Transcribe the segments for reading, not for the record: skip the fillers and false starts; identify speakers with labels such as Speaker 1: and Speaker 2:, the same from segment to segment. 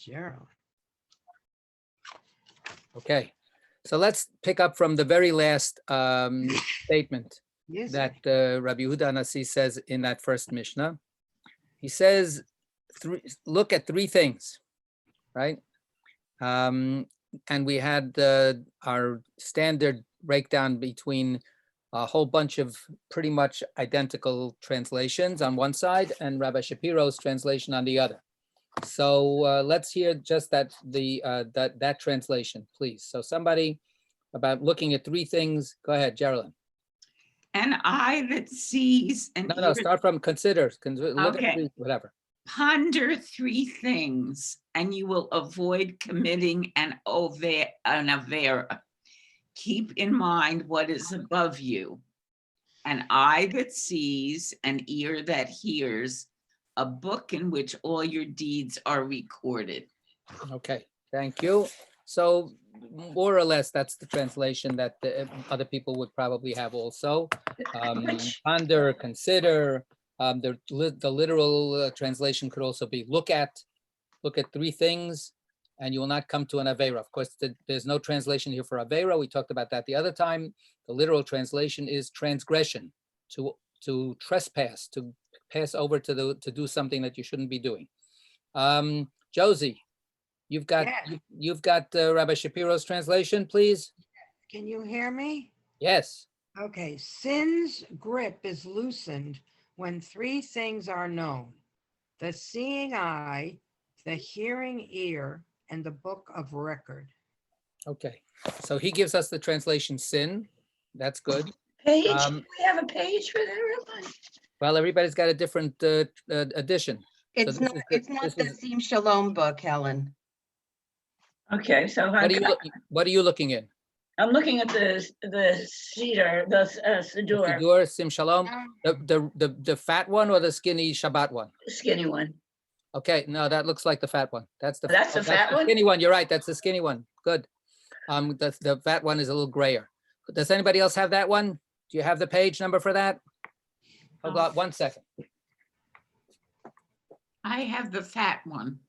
Speaker 1: Gerald.
Speaker 2: Okay, so let's pick up from the very last statement
Speaker 1: Yes.
Speaker 2: that Rabbi Yehuda Nasi says in that first Mishnah. He says, look at three things, right? And we had our standard breakdown between a whole bunch of pretty much identical translations on one side and Rabbi Shapiro's translation on the other. So let's hear just that translation, please. So somebody about looking at three things. Go ahead, Geraldine.
Speaker 3: An eye that sees and
Speaker 2: No, start from consider. Look
Speaker 3: Okay.
Speaker 2: at three, whatever.
Speaker 3: ponder three things, and you will avoid committing an avera. Keep in mind what is above you: an eye that sees, an ear that hears, a book in which all your deeds are recorded.
Speaker 2: Okay, thank you. So more or less, that's the translation that the other people would probably have also. Ponder, consider. The literal translation could also be look at three things, and you will not come to an avera. Of course, there's no translation here for avera. We talked about that the other time. The literal translation is transgression, to trespass, to pass over to do something that you shouldn't be doing. Josie, you've got Rabbi Shapiro's translation, please.
Speaker 1: Can you hear me?
Speaker 2: Yes.
Speaker 1: Okay, sin's grip is loosened when three things are known: the seeing eye, the hearing ear, and the book of record.
Speaker 2: Okay, so he gives us the translation sin. That's good.
Speaker 4: Page, we have a page for that.
Speaker 2: Well, everybody's got a different edition.
Speaker 4: It's
Speaker 2: this
Speaker 4: not,
Speaker 2: is
Speaker 4: it's not the Sim Shalom book, Helen.
Speaker 3: Okay, so
Speaker 2: What are you looking in?
Speaker 4: I'm looking at the cedar, the Siddur,
Speaker 2: Siddur, Sim Shalom, the fat one or the skinny Shabbat one?
Speaker 4: skinny one.
Speaker 2: Okay, no, that looks like the fat one. That's the
Speaker 4: fat one?
Speaker 2: Skinny one. You're right. That's the skinny one. Good. The fat one is a little grayer. Does anybody else have that one? Do you have the page number for that? Hold on 1 second.
Speaker 3: I have the fat one.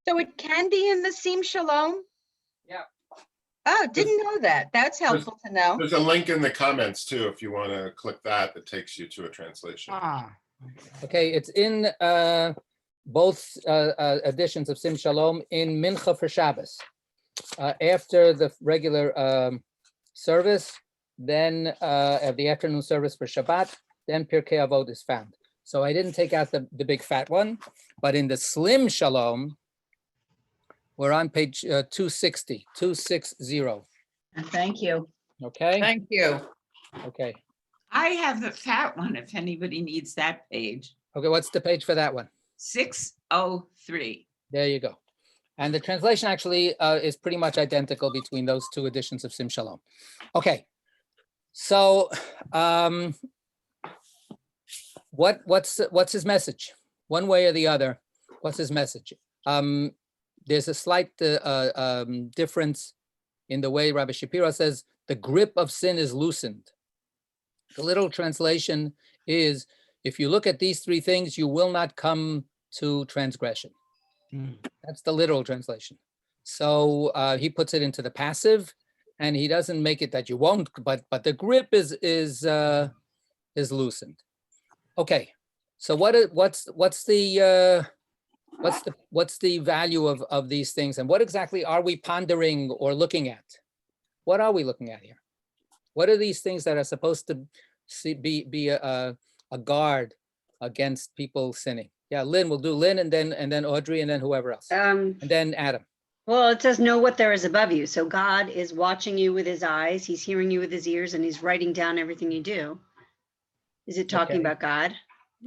Speaker 4: So it can be in the Sim Shalom?
Speaker 2: Yeah.
Speaker 4: Oh, didn't know that. That's helpful to know.
Speaker 5: There's a link in the comments too, if you want to click that, that takes you to a translation.
Speaker 2: Okay, it's in both editions of Sim Shalom in Mincha for Shabbos. After the regular service, then the afternoon service for Shabbat, then Pirkei Avot is found. So I didn't take out the big fat one, but in the Slim Shalom, we're on page 260.
Speaker 4: Thank you.
Speaker 2: Okay.
Speaker 3: Thank you.
Speaker 2: Okay.
Speaker 3: I have the fat one if anybody needs that page.
Speaker 2: Okay, what's the page for that one?
Speaker 3: 603.
Speaker 2: There you go. And the translation actually is pretty much identical between those two editions of Sim Shalom. Okay, so what's his message? One way or the other, what's his message? There's a slight difference in the way Rabbi Shapiro says the grip of sin is loosened. The literal translation is, if you look at these three things, you will not come to transgression. That's the literal translation. So he puts it into the passive, and he doesn't make it that you won't, but the grip is loosened. Okay, so what's the value of these things, and what exactly are we pondering or looking at? What are we looking at here? What are these things that are supposed to be a guard against people sinning? Yeah, Lynn, we'll do Lynn, and then Audrey, and then whoever else, and then Adam.
Speaker 6: Well, it says know what there is above you. So God is watching you with his eyes. He's hearing you with his ears, and he's writing down everything you do. Is it talking about God?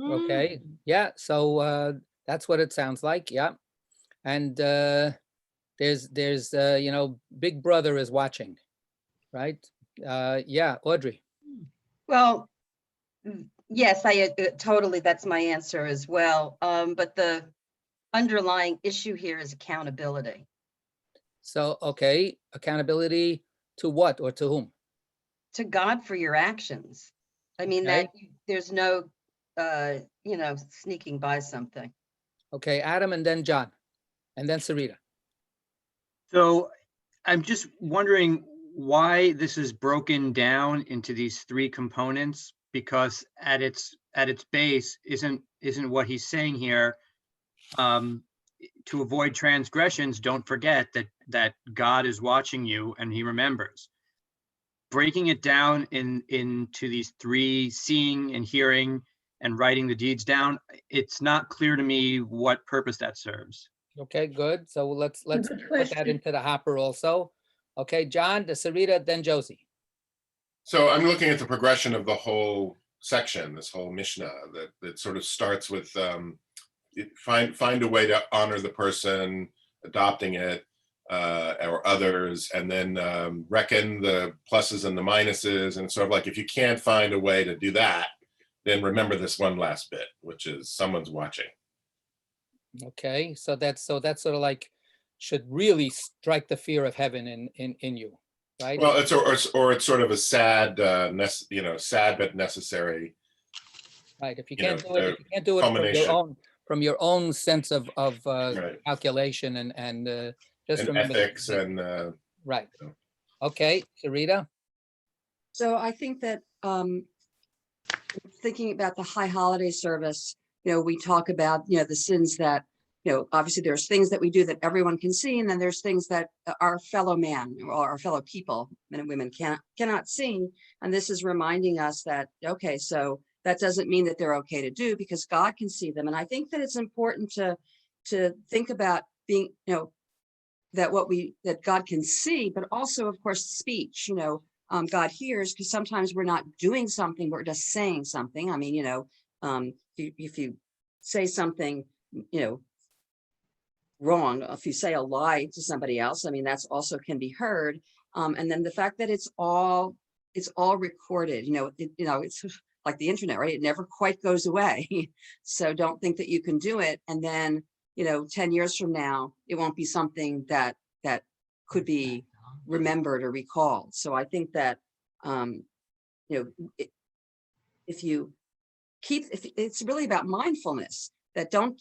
Speaker 2: Okay, yeah, so that's what it sounds like, yeah. And there's Big Brother is watching, right? Yeah, Audrey.
Speaker 4: Well, yes, I totally, that's my answer as well. But the underlying issue here is accountability.
Speaker 2: So, okay, accountability to what or to whom?
Speaker 4: To God for your actions. I mean,
Speaker 2: Okay.
Speaker 4: that there's no, sneaking by something.
Speaker 2: Okay, Adam, and then John, and then Sarita.
Speaker 7: So I'm just wondering why this is broken down into these three components, because at its base isn't what he's saying here. To avoid transgressions, don't forget that God is watching you and he remembers. Breaking it down into these three, seeing and hearing and writing the deeds down, it's not clear to me what purpose that serves.
Speaker 2: Okay, good. So let's
Speaker 8: Good
Speaker 2: put that
Speaker 8: question.
Speaker 2: into the hopper also. Okay, John, the Sarita, then Josie.
Speaker 5: So I'm looking at the progression of the whole section, this whole Mishnah that sort of starts with find a way to honor the person adopting it or others, and then reckon the pluses and the minuses, and sort of like if you can't find a way to do that, then remember this one last bit, which is someone's watching.
Speaker 2: Okay, so that's sort of like should really strike the fear of heaven in you, right?
Speaker 5: Well, it's sort of a sad, sad but necessary.
Speaker 2: Right. If you
Speaker 5: you know,
Speaker 2: can't do it, if you can't do it
Speaker 5: culmination.
Speaker 2: from your own sense of
Speaker 5: Right.
Speaker 2: calculation and just
Speaker 5: And
Speaker 2: remember
Speaker 5: ethics
Speaker 2: that-
Speaker 5: and
Speaker 2: right.
Speaker 5: so.
Speaker 2: Okay, Sarita.
Speaker 9: So I think that thinking about the high holiday service, we talk about, the sins that, obviously there's things that we do that everyone can see, and then there's things that our fellow man or our fellow people, men and women, cannot see. And this is reminding us that, okay, so that doesn't mean that they're okay to do because God can see them. And I think that it's important to think about being, that God can see, but also, of course, speech, God hears, because sometimes we're not doing something, we're just saying something. I mean, if you say something, wrong, if you say a lie to somebody else, I mean, that's also can be heard. And then the fact that it's all recorded, it's like the internet, right? It never quite goes away. So don't think that you can do it. And then, 10 years from now, it won't be something that could be remembered or recalled. So I think that, if you keep, it's really about mindfulness, that don't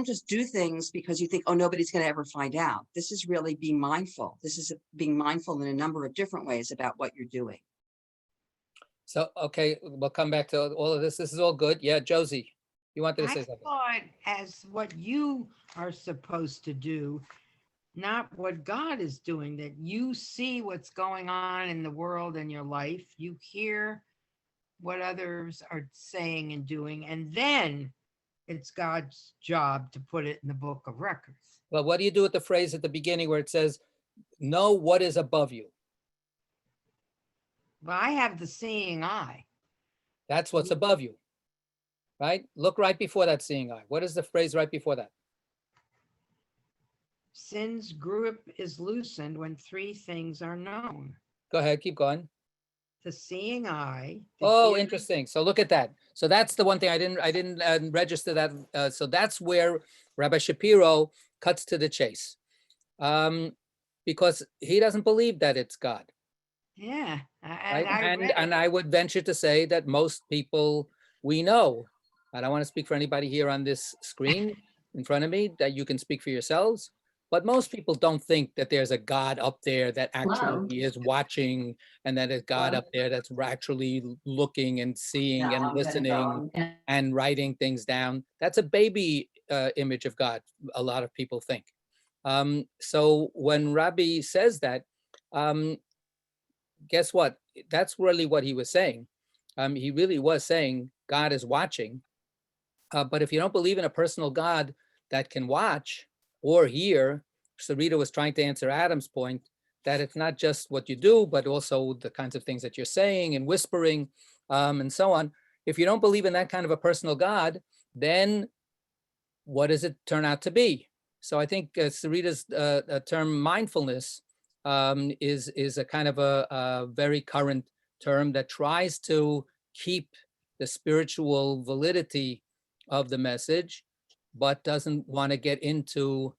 Speaker 9: just do things because you think, oh, nobody's going to ever find out. This is really being mindful. This is being mindful in a number of different ways about what you're doing.
Speaker 2: So, okay, we'll come back to all of this. This is all good. Yeah, Josie, you wanted to say
Speaker 1: I
Speaker 2: something.
Speaker 1: saw it as what you are supposed to do, not what God is doing, that you see what's going on in the world and your life. You hear what others are saying and doing, and then it's God's job to put it in the book of records.
Speaker 2: Well, what do you do with the phrase at the beginning where it says, know what is above you?
Speaker 1: Well, I have the seeing eye.
Speaker 2: That's what's above you, right? Look right before that seeing eye. What is the phrase right before that?
Speaker 1: Sin's grip is loosened when three things are known:
Speaker 2: Go ahead, keep going.
Speaker 1: the seeing eye. the
Speaker 2: Oh,
Speaker 1: hearing-
Speaker 2: interesting. So look at that. So that's the one thing I didn't register that. So that's where Rabbi Shapiro cuts to the chase, because he doesn't believe that it's God.
Speaker 1: Yeah.
Speaker 2: Right?
Speaker 1: I read
Speaker 2: And
Speaker 1: it.
Speaker 2: I would venture to say that most people we know, I don't want to speak for anybody here on this screen in front of me, that you can speak for yourselves, but most people don't think that there's a God up there that actually is watching, and that is God up there that's actually looking and seeing and listening and writing things down. That's a baby image of God, a lot of people think. So when Rabbi says that, guess what? That's really what he was saying. He really was saying God is watching. But if you don't believe in a personal God that can watch or hear, Sarita was trying to answer Adam's point, that it's not just what you do, but also the kinds of things that you're saying and whispering and so on. If you don't believe in that kind of a personal God, then what does it turn out to be? So I think Sarita's term mindfulness is a kind of a very current term that tries to keep the spiritual validity of the message, but doesn't want to get into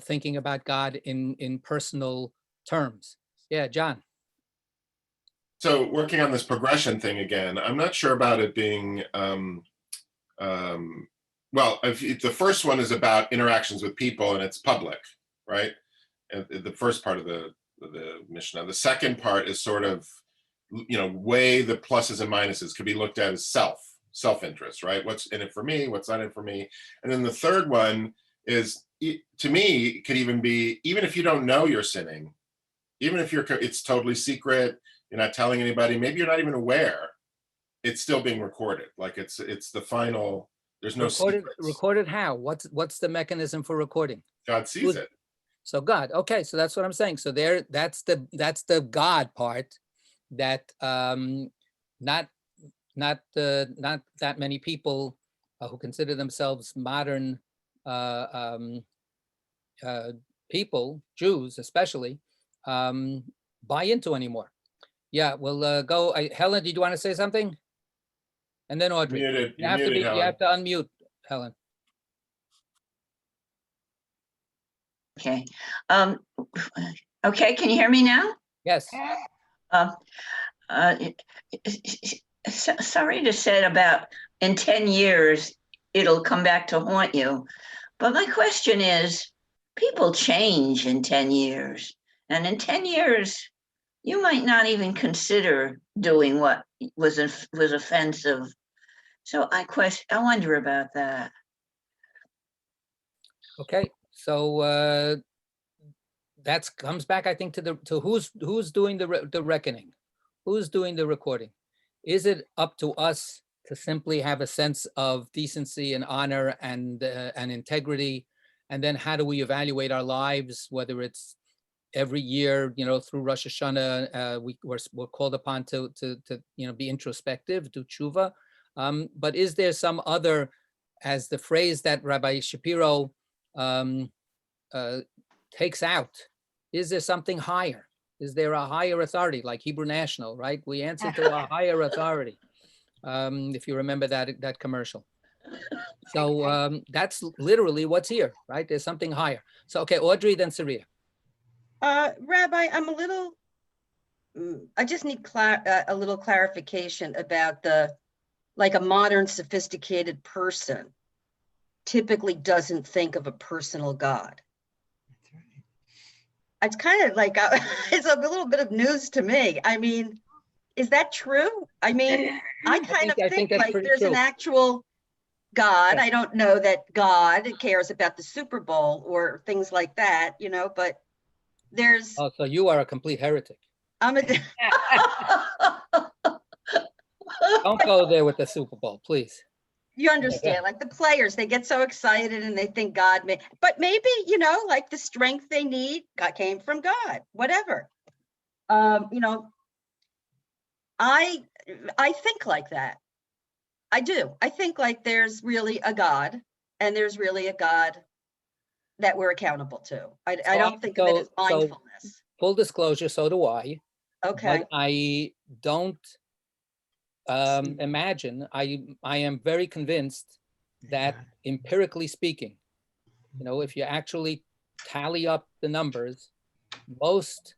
Speaker 2: thinking about God in personal terms. Yeah, John.
Speaker 5: so working on this progression thing again, I'm not sure about it being well, if the first one is about interactions with people and it's public, right? the first part of the Mishnah. The second part is sort of, weigh the pluses and minuses, could be looked at as self-interest, right? What's in it for me? What's not in it for me? And then the third one is, to me, could even be, even if you don't know you're sinning, even if it's totally secret, you're not telling anybody, maybe you're not even aware, it's still being recorded. Like it's the final, there's no secrets.
Speaker 2: Recorded how? What's the mechanism for recording?
Speaker 5: God sees it.
Speaker 2: So God, okay, so that's what I'm saying. So that's the God part that not that many people who consider themselves modern people, Jews especially, buy into anymore. Yeah, we'll go. Helen, did you want to say something? And then Audrey.
Speaker 5: Muted.
Speaker 2: You have to unmute, Helen.
Speaker 8: Okay. Okay, can you hear me now?
Speaker 2: Yes.
Speaker 8: Sorry to say about in 10 years, it'll come back to haunt you. But my question is, people change in 10 years. And in 10 years, you might not even consider doing what was offensive. So I wonder about that.
Speaker 2: Okay, so that comes back, I think, to who's doing the reckoning, who's doing the recording. Is it up to us to simply have a sense of decency and honor and integrity, and then how do we evaluate our lives, whether it's every year, through Rosh Hashanah, we're called upon to be introspective, do tshuva. But is there some other, as the phrase that Rabbi Shapiro takes out, is there something higher? Is there a higher authority, like Hebrew National, right? We answer to a higher authority, if you remember that commercial. So that's literally what's here, right? There's something higher. So, okay, Audrey, then Sarita.
Speaker 4: Rabbi, I just need a little clarification about like a modern sophisticated person typically doesn't think of a personal God. It's kind of like, it's a little bit of news to me. I mean, is that true? I mean, I think like there's an actual God. I don't know that God cares about the Super Bowl or things like that, but there's.
Speaker 2: Oh, so you are a complete heretic.
Speaker 4: I'm a.
Speaker 2: Don't go there with the Super Bowl, please.
Speaker 4: You understand, like the players, they get so excited and they think God may, but maybe, like the strength they need came from God, whatever. I think like that. I do. I think like there's really a God, and there's really a God that we're accountable to. I don't think of it as mindfulness.
Speaker 2: Full disclosure, so do I.
Speaker 4: Okay.
Speaker 2: But I don't imagine, I am very convinced that empirically speaking, if you actually tally up the numbers, most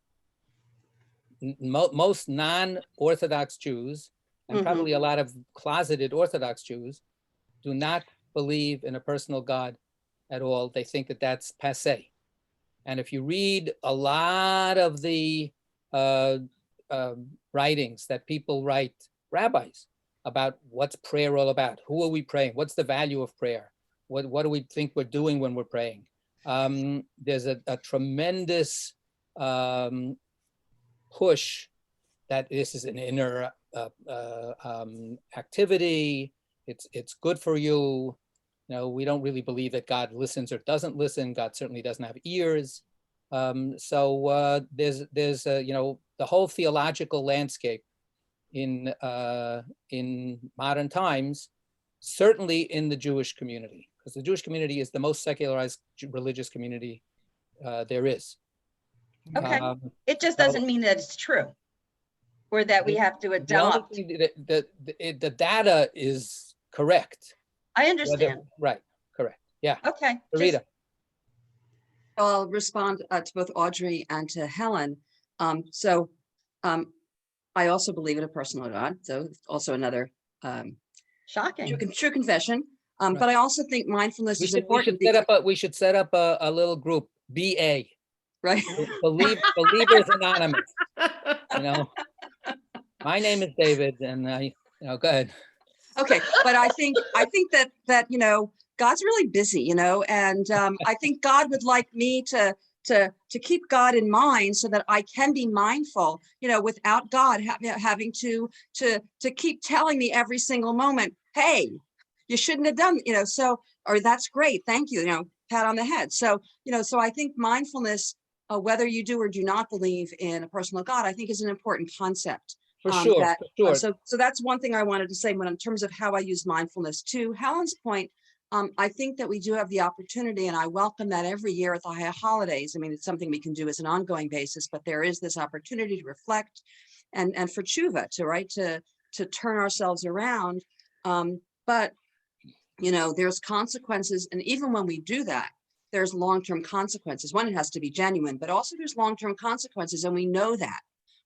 Speaker 2: non-Orthodox Jews, and probably a lot of closeted Orthodox Jews, do not believe in a personal God at all. They think that that's passé. And if you read a lot of the writings that people write, rabbis, about what's prayer all about, who are we praying, what's the value of prayer, what do we think we're doing when we're praying, there's a tremendous push that this is an inner activity, it's good for you. We don't really believe that God listens or doesn't listen. God certainly doesn't have ears. So there's the whole theological landscape in modern times, certainly in the Jewish community, because the Jewish community is the most secularized religious community there is.
Speaker 4: Okay. It just doesn't mean that it's true, or that we have to adopt.
Speaker 2: The data is correct.
Speaker 4: I understand.
Speaker 2: Right, correct. Yeah.
Speaker 4: Okay.
Speaker 2: Rita.
Speaker 9: I'll respond to both Audrey and to Helen. I also believe in a personal God, so also another
Speaker 4: shocking
Speaker 9: true confession.
Speaker 2: Right.
Speaker 9: But I also think mindfulness is important.
Speaker 2: We should set up a little group, BA.
Speaker 9: right?
Speaker 2: Believers Anonymous, you know. My name is David, and go ahead.
Speaker 9: Okay, but I think that God's really busy, and I think God would like me to keep God in mind so that I can be mindful, without God having to keep telling me every single moment, hey, you shouldn't have done, or that's great, thank you, pat on the head. So so I think mindfulness, whether you do or do not believe in a personal God, I think is an important concept.
Speaker 2: For sure.
Speaker 9: So that's one thing I wanted to say in terms of how I use mindfulness. To Helen's point, I think that we do have the opportunity, and I welcome that every year at the holidays. I mean, it's something we can do as an ongoing basis, but there is this opportunity to reflect and for tshuva, to turn ourselves around. But there's consequences, and even when we do that, there's long-term consequences. One, it has to be genuine, but also there's long-term consequences, and we know that.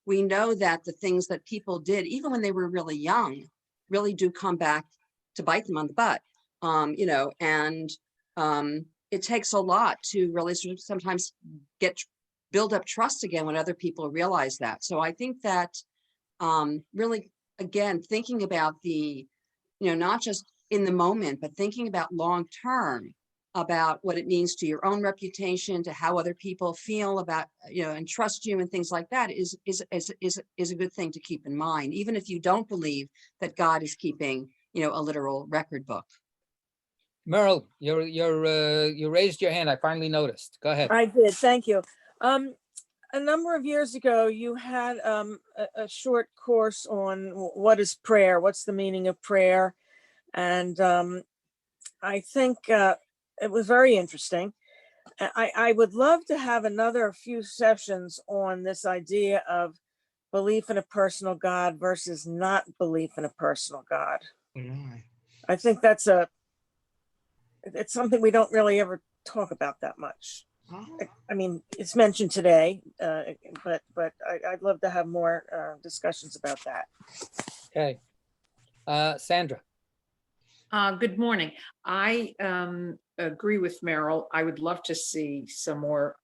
Speaker 9: We know that the things that people did, even when they were really young, really do come back to bite them on the butt. It takes a lot to really sort of sometimes build up trust again when other people realize that. So I think that really, again, thinking about not just in the moment, but thinking about long term, about what it means to your own reputation, to how other people feel about, and trust you and things like that is a good thing to keep in mind, even if you don't believe that God is keeping, a literal record book.
Speaker 2: Merle, you raised your hand. I finally noticed. Go ahead.
Speaker 10: I did. Thank you. A number of years ago, you had a short course on what is prayer, what's the meaning of prayer. And I think it was very interesting. I would love to have another few sessions on this idea of belief in a personal God versus not belief in a personal God. I think it's something we don't really ever talk about that much. I mean, it's mentioned today, but I'd love to have more discussions about that.
Speaker 2: Okay. Sandra.
Speaker 11: Good morning. I agree with Merrill. I would love to see some more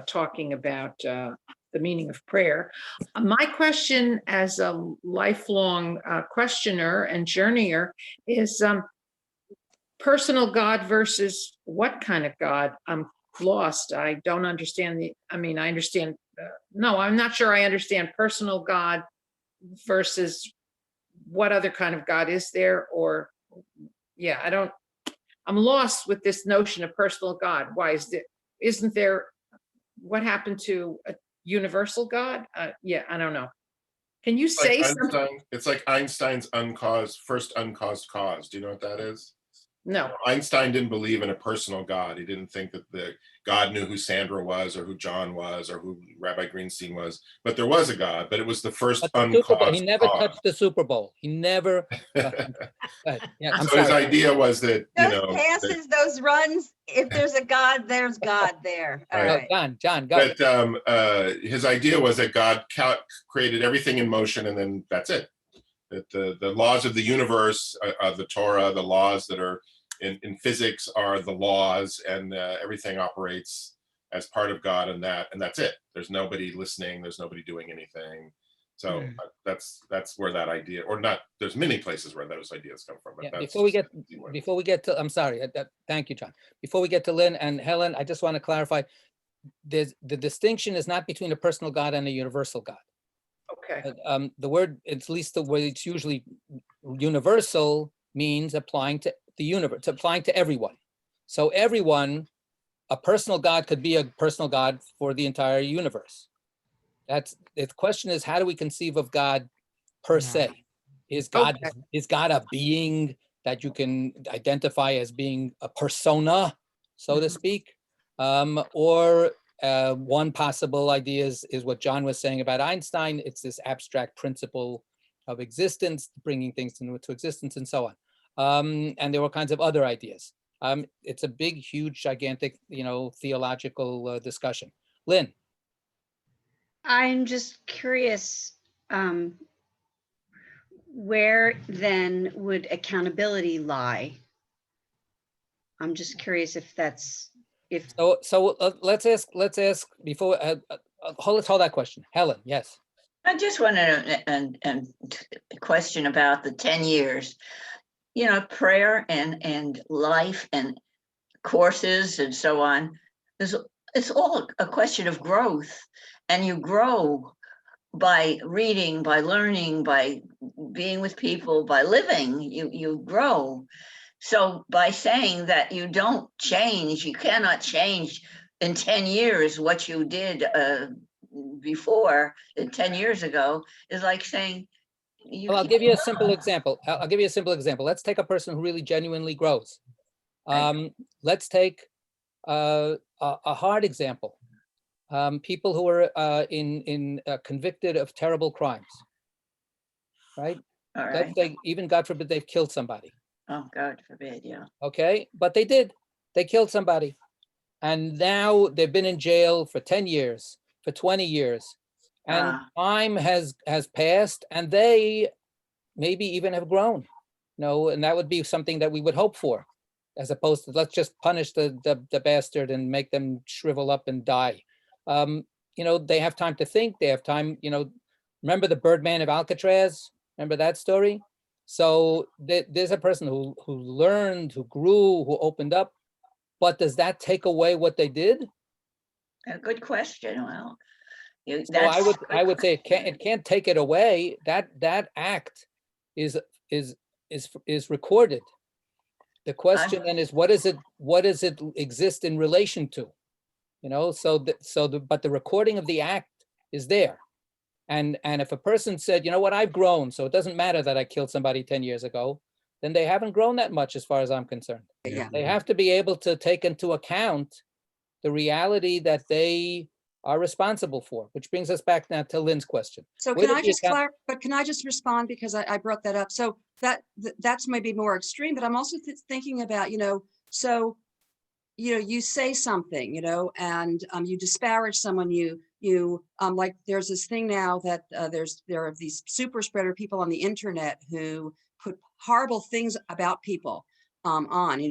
Speaker 11: talking about the meaning of prayer. My question as a lifelong questioner and journeyer is personal God versus what kind of God? I'm lost. I don't understand I understand. No, I'm not sure I understand personal God versus what other kind of God is there, or I'm lost with this notion of personal God. Why isn't there, what happened to a universal God? I don't know. Can you say something?
Speaker 5: It's like Einstein's first uncaused cause. Do you know what that is?
Speaker 11: No.
Speaker 5: Einstein didn't believe in a personal God. He didn't think that the God knew who Sandra was or who John was or who Rabbi Greenstein was. But there was a God, but it was the first uncaused
Speaker 2: He never
Speaker 5: cause.
Speaker 2: touched the Super Bowl. He never.
Speaker 5: So his idea was that,
Speaker 4: those passes, those runs, if there's a God, there's God there. All right.
Speaker 2: John, go ahead.
Speaker 5: But his idea was that God created everything in motion, and then that's it. That the laws of the universe, the Torah, the laws that are in physics are the laws, and everything operates as part of God, and that's it. There's nobody listening. There's nobody doing anything. So that's where that idea, or not. There's many places where those ideas come from. But
Speaker 2: before we get to, I'm sorry. Thank you, John. Before we get to Lynn and Helen, I just want to clarify. The distinction is not between a personal God and a universal God.
Speaker 11: Okay.
Speaker 2: The word, at least the way it's usually universal, means applying to the universe, applying to everyone. So everyone, a personal God could be a personal God for the entire universe. The question is, how do we conceive of God per se? Is God a being that you can identify as being a persona, so to speak? Or one possible idea is what John was saying about Einstein. It's this abstract principle of existence, bringing things into existence, and so on. And there were kinds of other ideas. It's a big, huge, gigantic, theological discussion. Lynn.
Speaker 6: I'm just curious, where then would accountability lie? I'm just curious if that's if,
Speaker 2: Let's ask before, let's hold that question. Helen, yes.
Speaker 8: I just wanted a question about the 10 years. You know, prayer and life and courses and so on. It's all a question of growth, and you grow by reading, by learning, by being with people, by living. You grow. So by saying that you don't change, you cannot change in 10 years what you did before 10 years ago, is like saying,
Speaker 2: Well, I'll give you a simple example. I'll give you a simple example. Let's take a person who really genuinely grows. Let's take a hard example. People who are convicted of terrible crimes, right?
Speaker 8: All
Speaker 2: Let's
Speaker 8: right.
Speaker 2: say, even God forbid, they've killed somebody.
Speaker 8: Oh, God forbid, yeah.
Speaker 2: Okay, but they did. They killed somebody. And now they've been in jail for 10 years, for 20 years. And time has passed, and they maybe even have grown. And that would be something that we would hope for, as opposed to let's just punish the bastard and make them shrivel up and die. They have time to think. They have time, remember the Birdman of Alcatraz? Remember that story? So there's a person who learned, who grew, who opened up. But does that take away what they did?
Speaker 8: A good question. Well,
Speaker 2: so I would say it can't take it away. That act is recorded. The question then is, what does it exist in relation to? But the recording of the act is there. And if a person said, you know what, I've grown, so it doesn't matter that I killed somebody 10 years ago, then they haven't grown that much as far as I'm concerned.
Speaker 9: Yeah.
Speaker 2: They have to be able to take into account the reality that they are responsible for, which brings us back now to Lynn's question.
Speaker 9: So can I just respond, because I brought that up. So that's maybe more extreme, but I'm also thinking about, so, you say something, and you disparage someone, you like there's this thing now that there are these super spreader people on the internet who put horrible things about people on,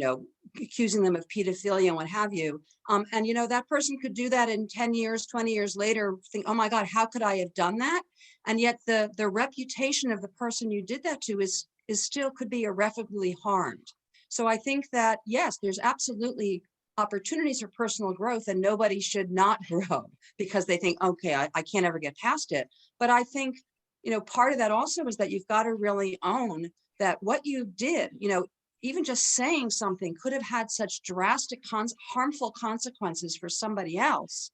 Speaker 9: accusing them of pedophilia and what have you. And, that person could do that in 10 years, 20 years later, think, oh my God, how could I have done that? And yet the reputation of the person you did that to is still could be irreparably harmed. So I think that, yes, there's absolutely opportunities for personal growth, and nobody should not grow because they think, okay, I can't ever get past it. But I think, part of that also is that you've got to really own that what you did, even just saying something could have had such drastic, harmful consequences for somebody else.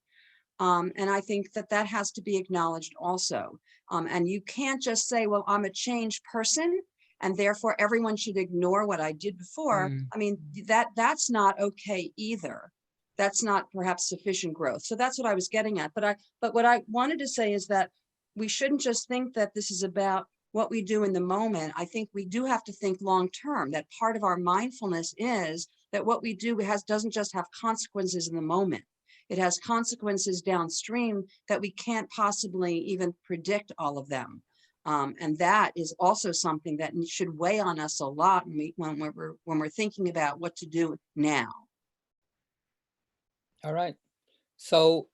Speaker 9: And I think that has to be acknowledged also. And you can't just say, well, I'm a changed person, and therefore everyone should ignore what I did before. I mean, that's not okay either. That's not perhaps sufficient growth. So that's what I was getting at. But what I wanted to say is that we shouldn't just think that this is about what we do in the moment. I think we do have to think long-term, that part of our mindfulness is that what we do doesn't just have consequences in the moment. It has consequences downstream that we can't possibly even predict all of them. And that is also something that should weigh on us a lot when we're thinking about what to do now.
Speaker 2: All right. So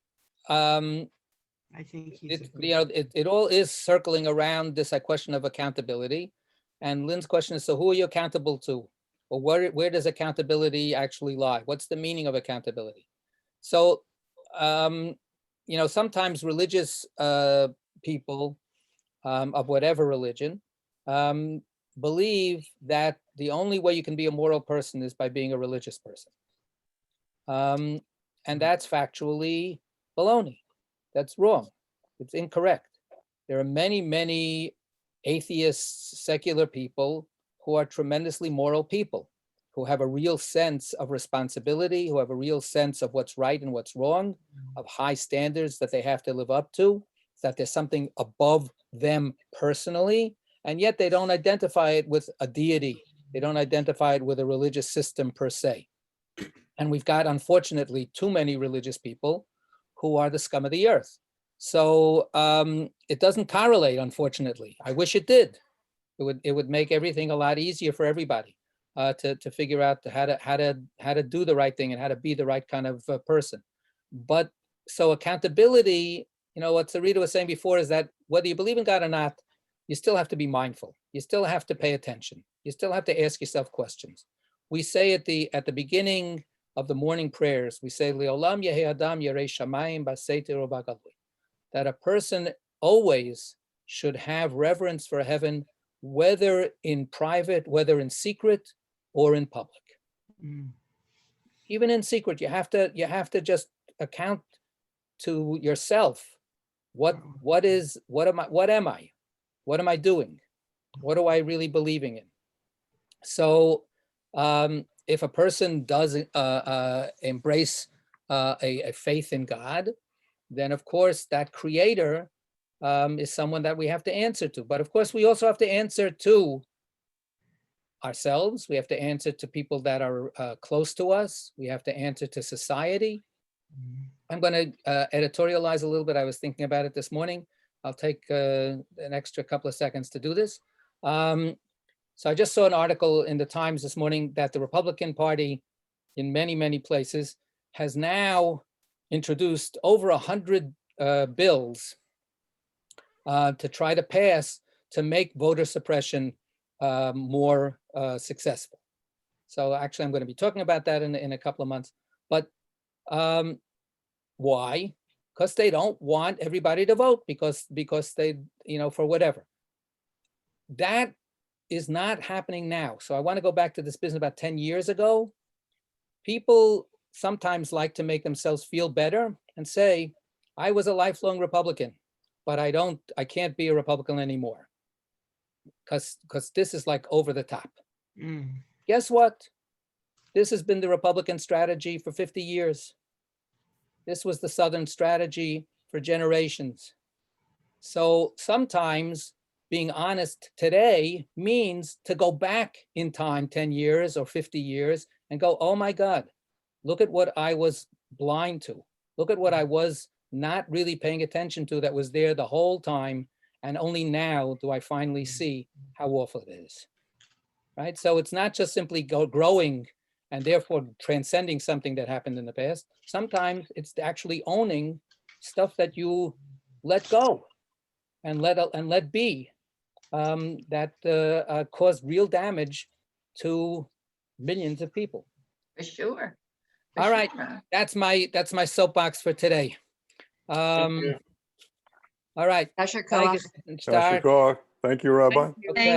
Speaker 1: I think
Speaker 2: it all is circling around this question of accountability. And Lynn's question is, so who are you accountable to? Or where does accountability actually lie? What's the meaning of accountability? So, sometimes religious people of whatever religion believe that the only way you can be a moral person is by being a religious person. And that's factually baloney. That's wrong. It's incorrect. There are many, many atheists, secular people who are tremendously moral people, who have a real sense of responsibility, who have a real sense of what's right and what's wrong, of high standards that they have to live up to, that there's something above them personally, and yet they don't identify it with a deity. They don't identify it with a religious system per se. And we've got, unfortunately, too many religious people who are the scum of the earth. So it doesn't correlate, unfortunately. I wish it did. It would make everything a lot easier for everybody. to figure out how to do the right thing and how to be the right kind of person. But so accountability, what Sarita was saying before is that whether you believe in God or not, you still have to be mindful. You still have to pay attention. You still have to ask yourself questions. We say at the beginning of the morning prayers, we say Leolam Yehi Adam Yerei Shamayim B'Seiter U'Bagalui, that a person always should have reverence for heaven, whether in private, whether in secret, or in public. Even in secret, you have to just account to yourself. What am I? What am I doing? What am I really believing in? So if a person does embrace a faith in God, then of course that creator is someone that we have to answer to. But of course, we also have to answer to ourselves. We have to answer to people that are close to us. We have to answer to society. I'm going to editorialize a little bit. I was thinking about it this morning. I'll take an extra couple of seconds to do this. So I just saw an article in the Times this morning that the Republican Party in many, many places has now introduced over 100 bills to try to pass to make voter suppression more successful. So actually, I'm going to be talking about that in a couple of months. But why? Because they don't want everybody to vote because they, for whatever. That is not happening now. So I want to go back to this business about 10 years ago. People sometimes like to make themselves feel better and say, I was a lifelong Republican, but I can't be a Republican anymore because this is like over the top. Guess what? This has been the Republican strategy for 50 years. This was the Southern strategy for generations. So sometimes being honest today means to go back in time 10 years or 50 years and go, oh my God, look at what I was blind to. Look at what I was not really paying attention to that was there the whole time. And only now do I finally see how awful it is, right? So it's not just simply growing and therefore transcending something that happened in the past. Sometimes it's actually owning stuff that you let go and let be that caused real damage to millions of people.
Speaker 8: For sure.
Speaker 2: All right, that's my soapbox for today. All right.
Speaker 6: Yasher
Speaker 2: Thank
Speaker 6: Koach.
Speaker 2: you, Star.
Speaker 12: Thank you, Rabbi.
Speaker 2: Okay.